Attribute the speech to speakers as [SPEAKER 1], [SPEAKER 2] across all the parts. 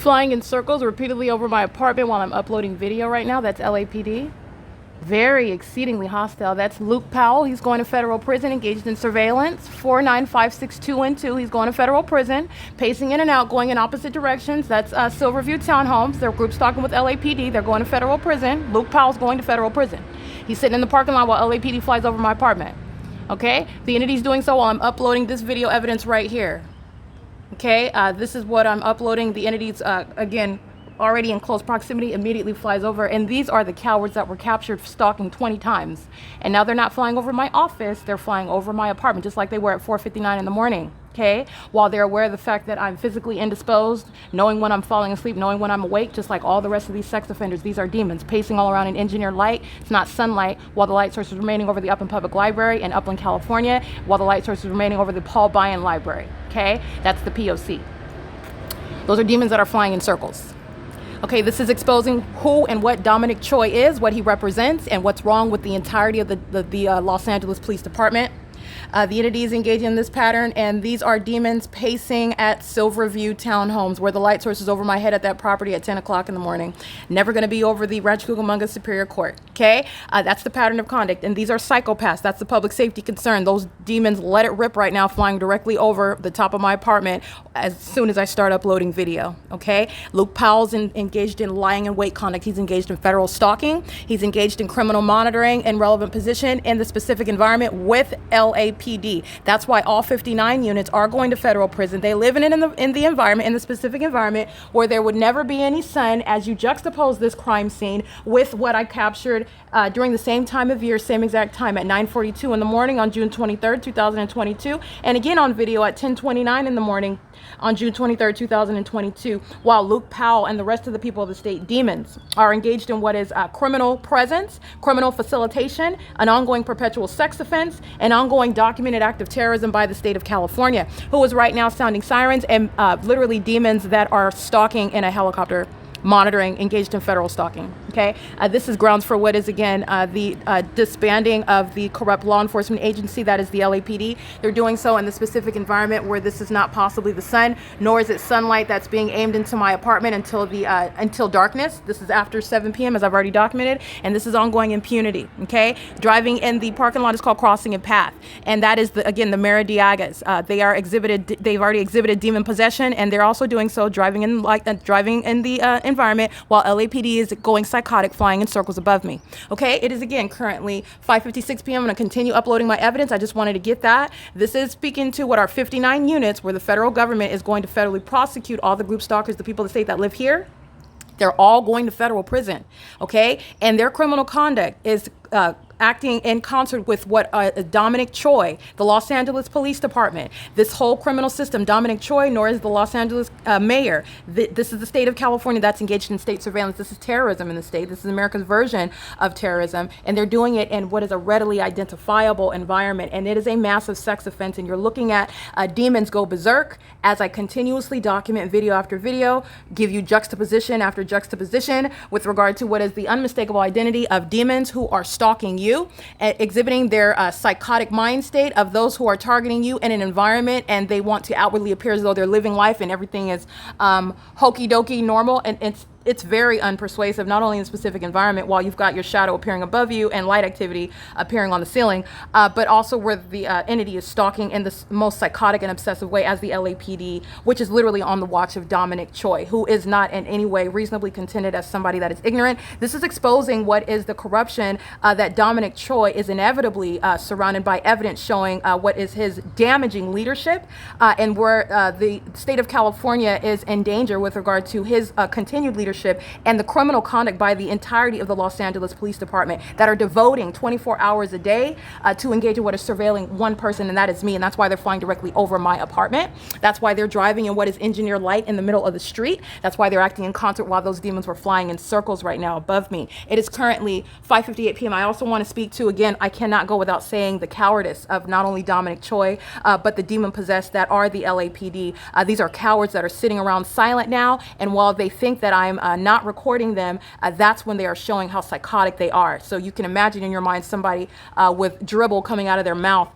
[SPEAKER 1] Flying in circles repeatedly over my apartment while I'm uploading video right now. That's LAPD. Very exceedingly hostile. That's Luke Powell. He's going to federal prison, engaged in surveillance. 495612. He's going to federal prison, pacing in and out, going in opposite directions. That's Silverview Townhomes. They're group stalking with LAPD. They're going to federal prison. Luke Powell's going to federal prison. He's sitting in the parking lot while LAPD flies over my apartment. Okay? The entity's doing so while I'm uploading this video evidence right here. Okay? This is what I'm uploading. The entity's, again, already in close proximity, immediately flies over. And these are the cowards that were captured stalking 20 times. And now they're not flying over my office, they're flying over my apartment, just like they were at 4:59 in the morning. Okay, while they're aware of the fact that I'm physically indisposed, knowing when I'm falling asleep, knowing when I'm awake, just like all the rest of these sex offenders. These are demons pacing all around in engineered light. It's not sunlight, while the light source is remaining over the Upland Public Library in Upland, California, while the light source is remaining over the Paul Bryan Library. Okay, that's the P.O.C. Those are demons that are flying in circles. Okay, this is exposing who and what Dominic Choi is, what he represents, and what's wrong with the entirety of the Los Angeles Police Department. The entity is engaging in this pattern, and these are demons pacing at Silverview Townhomes, where the light source is over my head at that property at 10 o'clock in the morning. Never going to be over the Rancho Cucamonga Superior Court. Okay, that's the pattern of conduct, and these are psychopaths. That's the public safety concern. Those demons let it rip right now, flying directly over the top of my apartment as soon as I start uploading video. Okay, Luke Powell's engaged in lying in wait conduct. He's engaged in federal stalking. He's engaged in criminal monitoring and relevant position in the specific environment with LAPD. That's why all 59 units are going to federal prison. They live in the environment, in the specific environment where there would never be any sun, as you juxtapose this crime scene with what I captured during the same time of year, same exact time at 9:42 in the morning on June 23rd, 2022, and again on video at 10:29 in the morning on June 23rd, 2022, while Luke Powell and the rest of the people of the state, demons, are engaged in what is criminal presence, criminal facilitation, an ongoing perpetual sex offense, an ongoing documented act of terrorism by the state of California, who is right now sounding sirens, and literally demons that are stalking in a helicopter, monitoring, engaged in federal stalking. Okay, this is grounds for what is again the disbanding of the corrupt law enforcement agency that is the LAPD. They're doing so in the specific environment where this is not possibly the sun, nor is it sunlight that's being aimed into my apartment until darkness. This is after 7 p.m. as I've already documented, and this is ongoing impunity. Okay, driving in the parking lot is called crossing a path, and that is again the Maradiagas. They've already exhibited demon possession, and they're also doing so driving in the environment while LAPD is going psychotic, flying in circles above me. Okay, it is again currently 5:56 p.m. I'm going to continue uploading my evidence. I just wanted to get that. This is speaking to what are 59 units where the federal government is going to federally prosecute all the group stalkers, the people of the state that live here. They're all going to federal prison. Okay, and their criminal conduct is acting in concert with what Dominic Choi, the Los Angeles Police Department, this whole criminal system, Dominic Choi, nor is the Los Angeles mayor. This is the state of California that's engaged in state surveillance. This is terrorism in the state. This is America's version of terrorism, and they're doing it in what is a readily identifiable environment, and it is a massive sex offense, and you're looking at demons go berserk as I continuously document video after video, give you juxtaposition after juxtaposition with regard to what is the unmistakable identity of demons who are stalking you, exhibiting their psychotic mind state of those who are targeting you in an environment, and they want to outwardly appear as though they're living life and everything is hokey dokey normal, and it's very unpersuasive, not only in a specific environment while you've got your shadow appearing above you and light activity appearing on the ceiling, but also where the entity is stalking in the most psychotic and obsessive way as the LAPD, which is literally on the watch of Dominic Choi, who is not in any way reasonably contended as somebody that is ignorant. This is exposing what is the corruption that Dominic Choi is inevitably surrounded by evidence showing what is his damaging leadership, and where the state of California is in danger with regard to his continued leadership and the criminal conduct by the entirety of the Los Angeles Police Department that are devoting 24 hours a day to engage in what is surveilling one person, and that is me. And that's why they're flying directly over my apartment. That's why they're driving in what is engineered light in the middle of the street. That's why they're acting in concert while those demons were flying in circles right now above me. It is currently 5:58 p.m. I also want to speak to, again, I cannot go without saying the cowardice of not only Dominic Choi, but the demon possessed that are the LAPD. These are cowards that are sitting around silent now, and while they think that I'm not recording them, that's when they are showing how psychotic they are. So you can imagine in your mind somebody with dribble coming out of their mouth,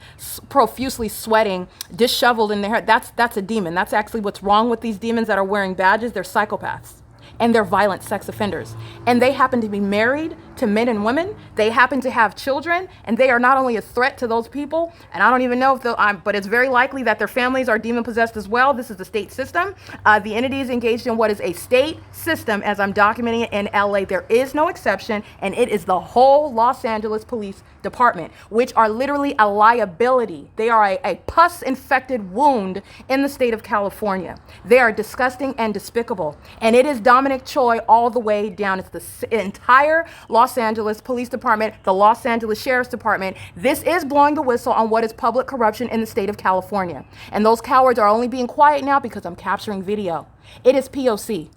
[SPEAKER 1] profusely sweating, disheveled in their hair. That's a demon. That's actually what's wrong with these demons that are wearing badges. They're psychopaths. And they're violent sex offenders. And they happen to be married to men and women. They happen to have children, and they are not only a threat to those people, and I don't even know if they'll, but it's very likely that their families are demon possessed as well. This is the state system. The entity is engaged in what is a state system, as I'm documenting it in LA. There is no exception, and it is the whole Los Angeles Police Department, which are literally a liability. They are a pus-infected wound in the state of California. They are disgusting and despicable, and it is Dominic Choi all the way down. It's the entire Los Angeles Police Department, the Los Angeles Sheriff's Department. This is blowing the whistle on what is public corruption in the state of California. And those cowards are only being quiet now because I'm capturing video. It is P.O.C.